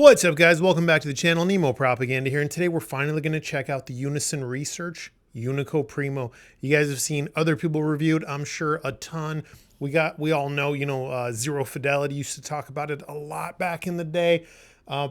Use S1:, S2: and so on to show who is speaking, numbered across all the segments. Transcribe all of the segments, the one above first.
S1: What's up, guys? Welcome back to the channel. Nemo Propaganda here, and today we're finally going to check out the Unison Research Unico Primo. You guys have seen other people reviewed, I'm sure, a ton. We all know, Zero Fidelity used to talk about it a lot back in the day.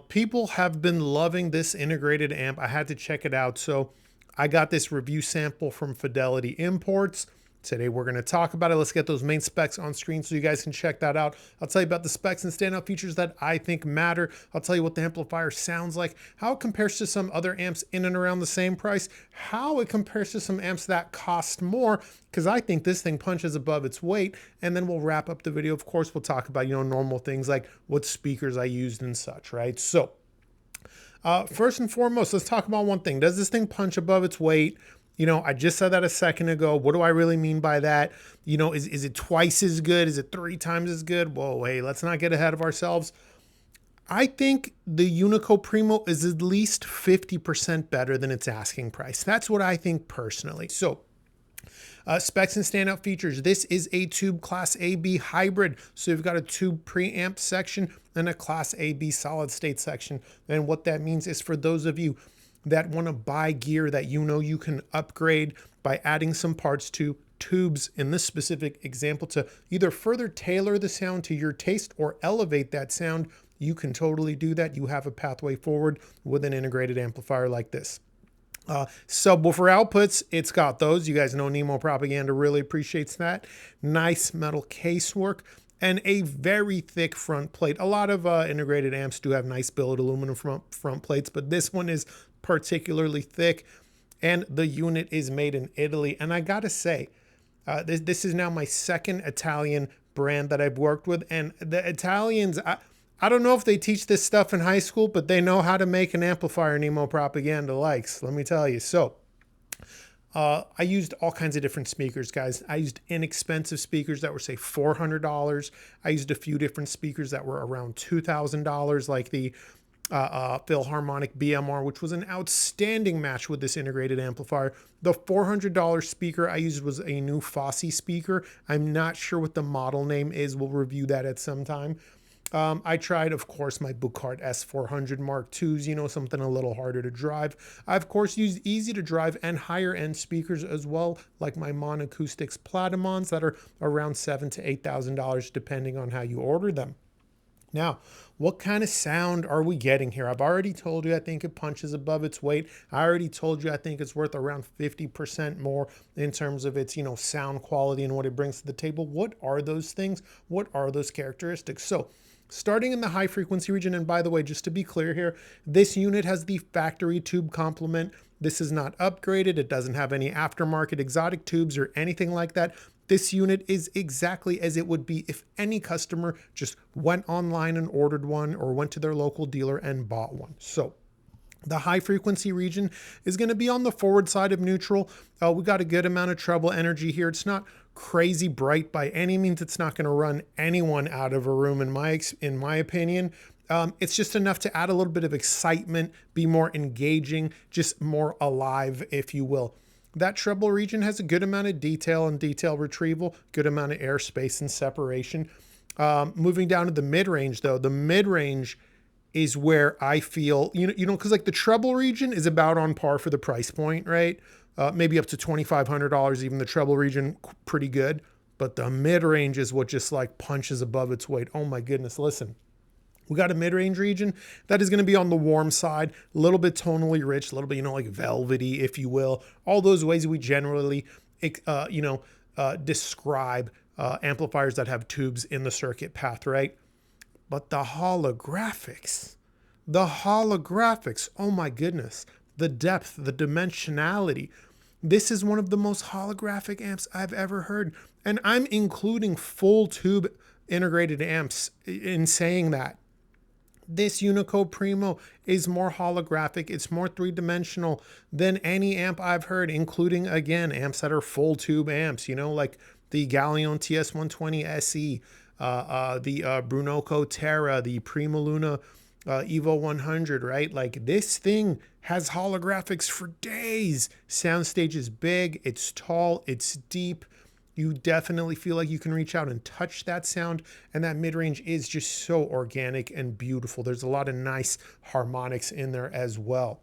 S1: People have been loving this integrated amp. I had to check it out, so I got this review sample from Fidelity Imports. Today we're going to talk about it. Let's get those main specs on screen so you guys can check that out. I'll tell you about the specs and standout features that I think matter. I'll tell you what the amplifier sounds like, how it compares to some other amps in and around the same price, how it compares to some amps that cost more, because I think this thing punches above its weight. And then we'll wrap up the video. Of course, we'll talk about, normal things like what speakers I used and such, right? So first and foremost, let's talk about one thing. Does this thing punch above its weight? I just said that a second ago. What do I really mean by that? Is it twice as good? Is it 3 times as good? Whoa, hey, let's not get ahead of ourselves. I think the Unico Primo is at least 50% better than its asking price. That's what I think personally. So specs and standout features. This is a tube class AB hybrid. So you've got a tube preamp section and a class AB solid state section. And what that means is, for those of you that want to buy gear that you can upgrade by adding some parts to tubes, in this specific example, to either further tailor the sound to your taste or elevate that sound, you can totally do that. You have a pathway forward with an integrated amplifier like this. Subwoofer outputs, it's got those. You guys know Nemo Propaganda really appreciates that. Nice metal casework and a very thick front plate. A lot of integrated amps do have nice billet aluminum front plates, but this one is particularly thick, and the unit is made in Italy. And I gotta say, this is now my second Italian brand that I've worked with, and the Italians, I don't know if they teach this stuff in high school, but they know how to make an amplifier Nemo Propaganda likes, let me tell you. So I used all kinds of different speakers, guys. I used inexpensive speakers that were, say, $400. I used a few different speakers that were around $2,000, like the Philharmonic BMR, which was an outstanding match with this integrated amplifier. The $400 speaker I used was a new Fosse speaker. I'm not sure what the model name is. We'll review that at some time. I tried, of course, my Buchart S400 Mark IIs, something a little harder to drive. I, of course, used easy to drive and higher end speakers as well, like my Monacoustics Platimons that are around $7,000 to $8,000, depending on how you order them. Now, what kind of sound are we getting here? I've already told you I think it punches above its weight. I already told you I think it's worth around 50% more in terms of its, sound quality and what it brings to the table. What are those things? What are those characteristics? So, starting in the high frequency region, and by the way, just to be clear here, this unit has the factory tube complement. This is not upgraded. It doesn't have any aftermarket exotic tubes or anything like that. This unit is exactly as it would be if any customer just went online and ordered one, or went to their local dealer and bought one. So the high frequency region is going to be on the forward side of neutral. We got a good amount of treble energy here. It's not crazy bright by any means. It's not going to run anyone out of a room in my opinion. It's just enough to add a little bit of excitement, be more engaging, just more alive, if you will. That treble region has a good amount of detail and detail retrieval, good amount of airspace and separation. Moving down to the mid-range, though, the mid-range is where I feel, because like the treble region is about on par for the price point, right? Maybe up to $2,500, even the treble region, pretty good. But the mid-range is what just like punches above its weight. Oh my goodness, listen. We got a mid-range region that is going to be on the warm side, a little bit tonally rich, a little bit, like velvety, if you will. All those ways we generally, describe amplifiers that have tubes in the circuit path, right? But the holographics, oh my goodness, the depth, the dimensionality. This is one of the most holographic amps I've ever heard. And I'm including full tube integrated amps in saying that. This Unico Primo is more holographic. It's more three-dimensional than any amp I've heard, including, again, amps that are full tube amps, like the Galleon TS120 SE, the Brunoco Terra, the Primo Luna Evo 100, right? Like, this thing has holographics for days. Soundstage is big, it's tall, it's deep. You definitely feel like you can reach out and touch that sound, and that mid-range is just so organic and beautiful. There's a lot of nice harmonics in there as well.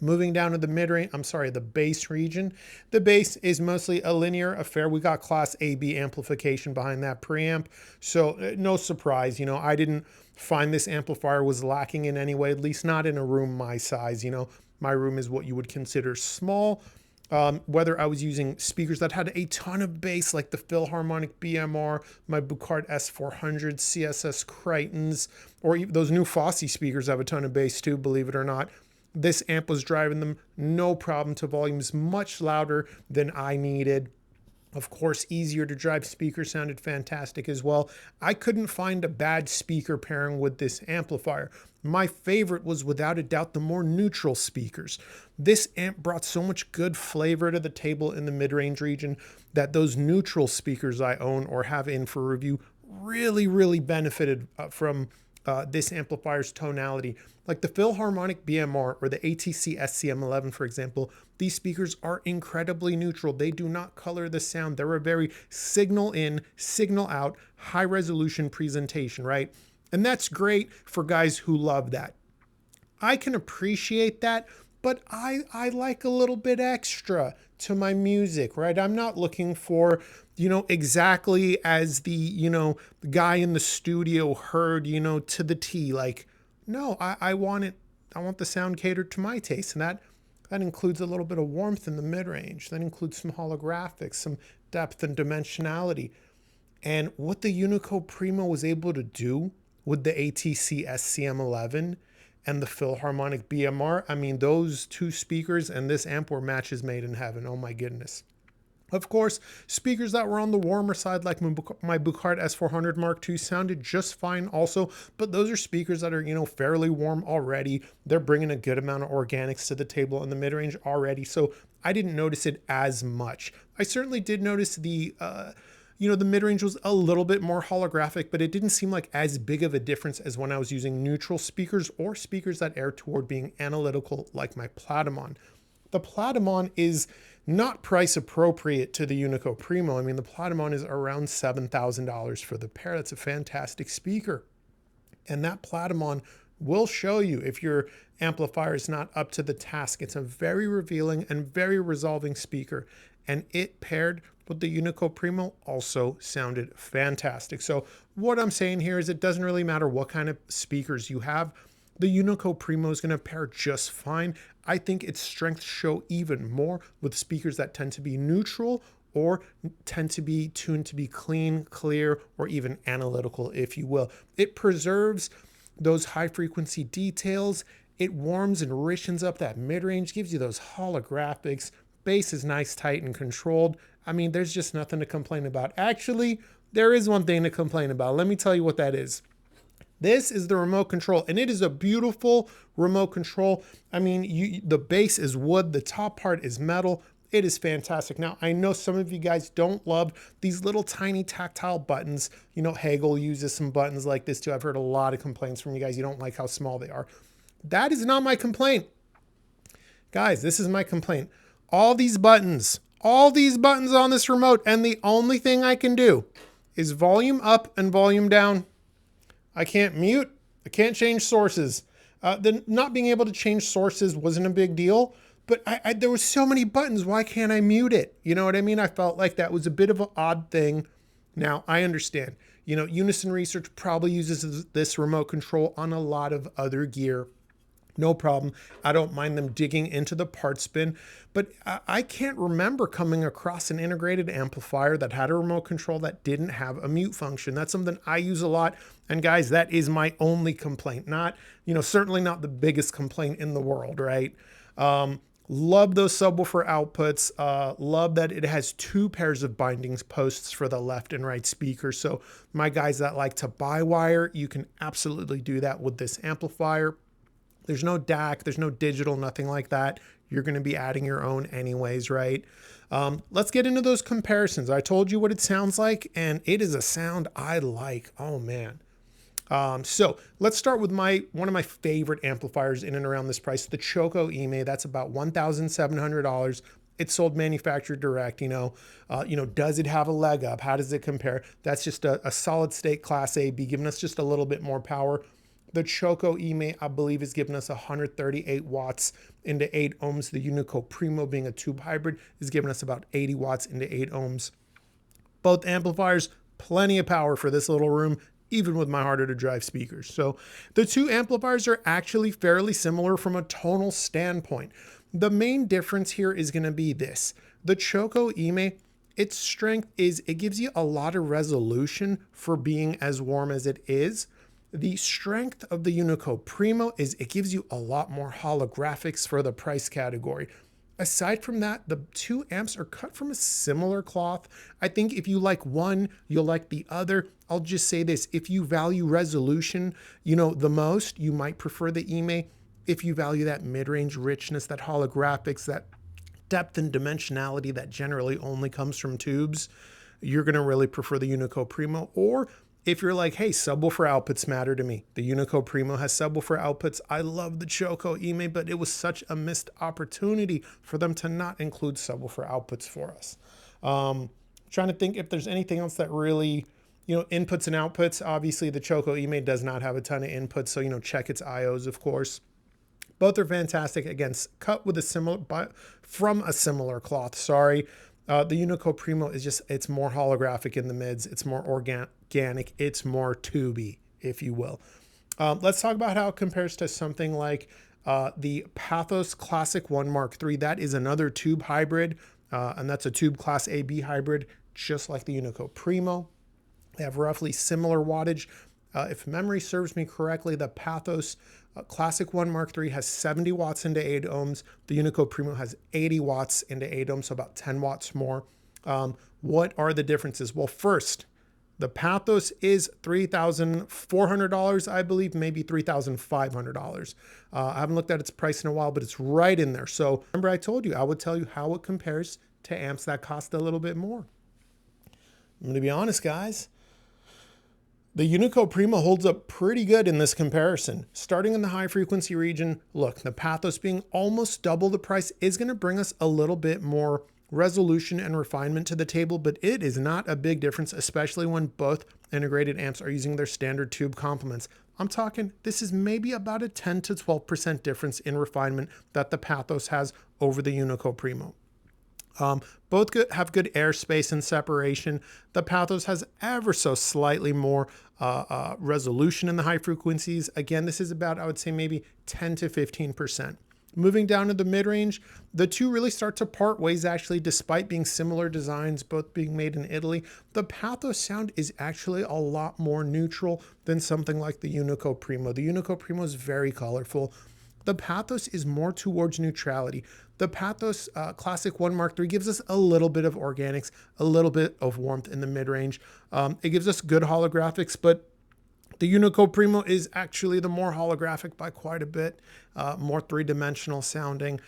S1: Moving down to the mid-range, the bass region. The bass is mostly a linear affair. We got class AB amplification behind that preamp. So no surprise, I didn't find this amplifier was lacking in any way, at least not in a room my size. My room is what you would consider small. Whether I was using speakers that had a ton of bass, like the Philharmonic BMR, my Buchard S400, CSS Creightons, or even those new Fosse speakers have a ton of bass too, believe it or not. This amp was driving them no problem to volumes much louder than I needed. Of course, easier to drive speaker sounded fantastic as well. I couldn't find a bad speaker pairing with this amplifier. My favorite was without a doubt the more neutral speakers. This amp brought so much good flavor to the table in the mid-range region that those neutral speakers I own or have in for review really benefited from this amplifier's tonality. Like the Philharmonic BMR or the ATC SCM11, for example, these speakers are incredibly neutral. They do not color the sound. They're a very signal in, signal out, high resolution presentation, right? And that's great for guys who love that. I can appreciate that, but I like a little bit extra to my music, right? I'm not looking for, exactly as the, guy in the studio heard, to the T. Like, no, I want it. I want the sound catered to my taste. And that includes a little bit of warmth in the mid-range. That includes some holographics, some depth and dimensionality. And what the Unico Primo was able to do with the ATC SCM11 and the Philharmonic BMR, I mean, those two speakers and this amp were matches made in heaven. Oh my goodness. Of course, speakers that were on the warmer side, like my Buchard S400 Mark II, sounded just fine also, but those are speakers that are, fairly warm already. They're bringing a good amount of organics to the table in the mid-range already, so I didn't notice it as much. I certainly did notice the mid-range was a little bit more holographic, but it didn't seem like as big of a difference as when I was using neutral speakers or speakers that air toward being analytical, like my Platamon. The Platamon is not price appropriate to the Unico Primo. I mean, the Platamon is around $7,000 for the pair. That's a fantastic speaker. And that Platamon will show you if your amplifier is not up to the task. It's a very revealing and very resolving speaker. And it paired with the Unico Primo also sounded fantastic. So what I'm saying here is it doesn't really matter what kind of speakers you have. The Unico Primo is going to pair just fine. I think its strengths show even more with speakers that tend to be neutral or tend to be tuned to be clean, clear, or even analytical, if you will. It preserves those high frequency details. It warms and richens up that mid-range, gives you those holographics. Bass is nice, tight, and controlled. I mean, there's just nothing to complain about. Actually, there is one thing to complain about. Let me tell you what that is. This is the remote control, and it is a beautiful remote control. I mean, the base is wood, the top part is metal. It is fantastic. Now, I know some of you guys don't love these little tiny tactile buttons. Hagel uses some buttons like this too. I've heard a lot of complaints from you guys. You don't like how small they are. That is not my complaint. Guys, this is my complaint. All these buttons on this remote, and the only thing I can do is volume up and volume down. I can't mute. I can't change sources. The not being able to change sources wasn't a big deal, but there was so many buttons. Why can't I mute it? You know what I mean? I felt like that was a bit of an odd thing. Now, I understand. Unison Research probably uses this remote control on a lot of other gear. No problem. I don't mind them digging into the parts bin, but I can't remember coming across an integrated amplifier that had a remote control that didn't have a mute function. That's something I use a lot. And guys, that is my only complaint. Not, certainly not the biggest complaint in the world, right? Love those subwoofer outputs. Love that it has two pairs of bindings posts for the left and right speaker. So my guys that like to buy wire, you can absolutely do that with this amplifier. There's no DAC, there's no digital, nothing like that. You're going to be adding your own anyways, right? Let's get into those comparisons. I told you what it sounds like, and it is a sound I like. Oh, man. So let's start with one of my favorite amplifiers in and around this price, the Choco Ime. That's about $1,700. It's sold manufacturer direct, does it have a leg up? How does it compare? That's just a solid state Class A B, giving us just a little bit more power. The Choco E-May, I believe, is giving us 138 watts into 8 ohms. The Unico Primo, being a tube hybrid, is giving us about 80 watts into 8 ohms. Both amplifiers, plenty of power for this little room, even with my harder to drive speakers. So the two amplifiers are actually fairly similar from a tonal standpoint. The main difference here is going to be this. The Choco E-May, its strength is it gives you a lot of resolution for being as warm as it is. The strength of the Unico Primo is it gives you a lot more holographics for the price category. Aside from that, the two amps are cut from a similar cloth. I think if you like one, you'll like the other. I'll just say this, if you value resolution, the most, you might prefer the E-May. If you value that mid-range richness, that holographics, that depth and dimensionality that generally only comes from tubes, you're gonna really prefer the Unico Primo. Or if you're like, hey, subwoofer outputs matter to me, the Unico Primo has subwoofer outputs. I love the Choco E-May, but it was such a missed opportunity for them to not include subwoofer outputs for us. Trying to think if there's anything else that really, inputs and outputs. Obviously, the Choco E-May does not have a ton of inputs, so, check its IOs, of course. Both are fantastic. Again, cut with from a similar cloth, sorry. The Unico Primo is it's more holographic in the mids. It's more organic. It's more tubey, if you will. Let's talk about how it compares to something like the Pathos Classic 1 Mark III. That is another tube hybrid, and that's a tube Class AB hybrid, just like the Unico Primo. They have roughly similar wattage. If memory serves me correctly, the Pathos Classic 1 Mark III has 70 watts into 8 ohms. The Unico Primo has 80 watts into 8 ohms, so about 10 watts more. What are the differences? Well, first, the Pathos is $3,400, I believe, maybe $3,500. I haven't looked at its price in a while, but it's right in there. So remember I told you, I would tell you how it compares to amps that cost a little bit more. I'm going to be honest, guys. The Unico Primo holds up pretty good in this comparison. Starting in the high frequency region, look, the Pathos being almost double the price is going to bring us a little bit more resolution and refinement to the table, but it is not a big difference, especially when both integrated amps are using their standard tube complements. I'm talking, this is maybe about a 10 to 12% difference in refinement that the Pathos has over the Unico Primo. Both have good airspace and separation. The Pathos has ever so slightly more resolution in the high frequencies. Again, this is about, I would say, maybe 10 to 15%. Moving down to the mid-range, the two really start to part ways, actually, despite being similar designs, both being made in Italy. The Pathos sound is actually a lot more neutral than something like the Unico Primo. The Unico Primo is very colorful. The Pathos is more towards neutrality. The Pathos Classic 1 Mark III gives us a little bit of organics, a little bit of warmth in the mid-range. It gives us good holographics, but the Unico Primo is actually the more holographic by quite a bit, more three-dimensional sounding,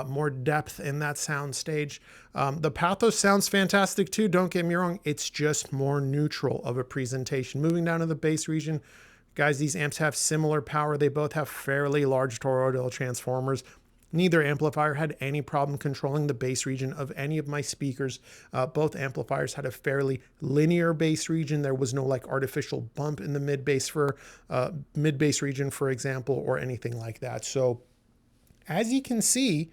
S1: more depth in that sound stage. The Pathos sounds fantastic too, don't get me wrong. It's just more neutral of a presentation. Moving down to the bass region, guys, these amps have similar power. They both have fairly large toroidal transformers. Neither amplifier had any problem controlling the bass region of any of my speakers. Both amplifiers had a fairly linear bass region. There was no like artificial bump in the mid bass region, for example, or anything like that. So as you can see,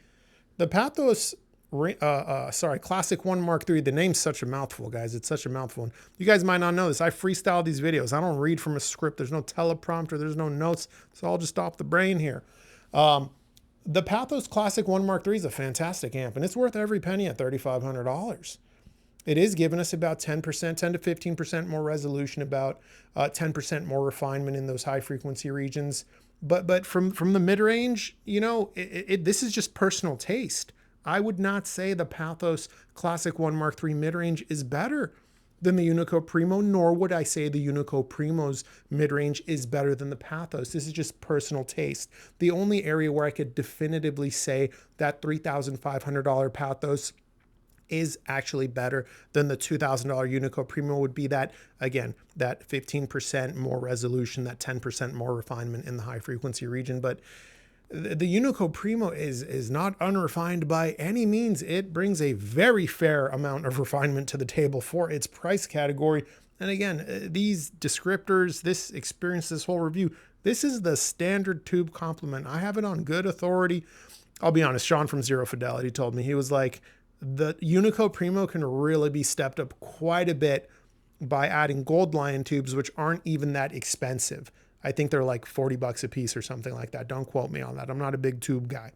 S1: the Pathos Classic 1 Mark III, the name's such a mouthful, guys. It's such a mouthful. You guys might not know this. I freestyle these videos. I don't read from a script. There's no teleprompter. There's no notes. It's all just off the brain here. The Pathos Classic 1 Mark III is a fantastic amp, and it's worth every penny at $3,500. It is giving us about 10% to 15% more resolution, about 10% more refinement in those high frequency regions. But from the mid-range, this is just personal taste. I would not say the Pathos Classic 1 Mark III mid-range is better than the Unico Primo, nor would I say the Unico Primo's mid-range is better than the Pathos. This is just personal taste. The only area where I could definitively say that $3,500 Pathos is actually better than the $2,000 Unico Primo would be that, again, that 15% more resolution, that 10% more refinement in the high frequency region. But The Unico Primo is not unrefined by any means. It brings a very fair amount of refinement to the table for its price category. And again, these descriptors, this experience, this whole review, this is the standard tube complement. I have it on good authority. I'll be honest, Sean from Zero Fidelity told me, he was like, the Unico Primo can really be stepped up quite a bit by adding gold lion tubes, which aren't even that expensive. I think they're like 40 bucks a piece or something like that. Don't quote me on that. I'm not a big tube guy.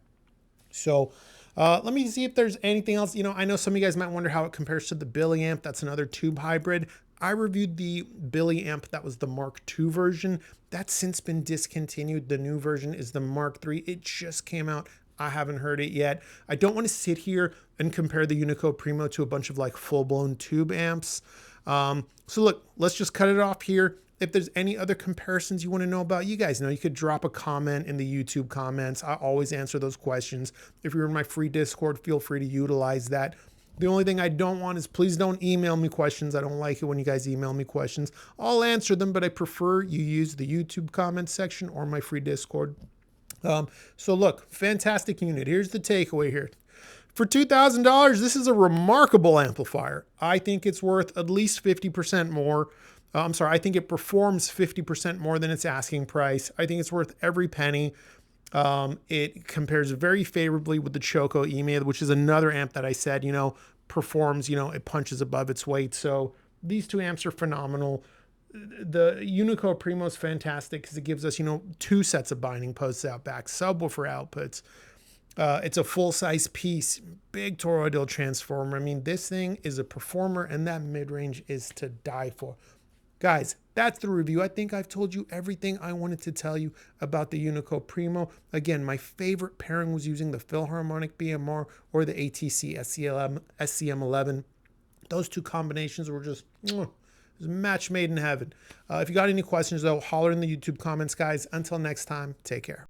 S1: So let me see if there's anything else. You know, I know some of you guys might wonder how it compares to the Billy amp. That's another tube hybrid. I reviewed the Billy amp. That was the Mark II version. That's since been discontinued. The new version is the Mark III. It just came out. I haven't heard it yet. I don't want to sit here and compare the Unico Primo to a bunch of like full-blown tube amps. So look, let's just cut it off here. If there's any other comparisons you want to know about, you guys know you could drop a comment in the YouTube comments. I always answer those questions. If you're in my free Discord, feel free to utilize that. The only thing I don't want is please don't email me questions. I don't like it when you guys email me questions. I'll answer them, but I prefer you use the YouTube comment section or my free Discord. So look, fantastic unit. Here's the takeaway here. For $2,000, this is a remarkable amplifier. I think it's worth at least 50% more. I think it performs 50% more than its asking price. I think it's worth every penny. It compares very favorably with the Choco EMA, which is another amp that I said, you know, performs, you know, it punches above its weight. So these two amps are phenomenal. The Unico Primo is fantastic because it gives us, you know, two sets of binding posts out back, subwoofer outputs. It's a full-size piece, big toroidal transformer. I mean, this thing is a performer, and that mid-range is to die for. Guys, that's the review. I think I've told you everything I wanted to tell you about the Unico Primo. Again, my favorite pairing was using the Philharmonic BMR or the ATC SCM11. Those two combinations were just it was a match made in heaven. If you got any questions, though, holler in the YouTube comments, guys. Until next time, take care.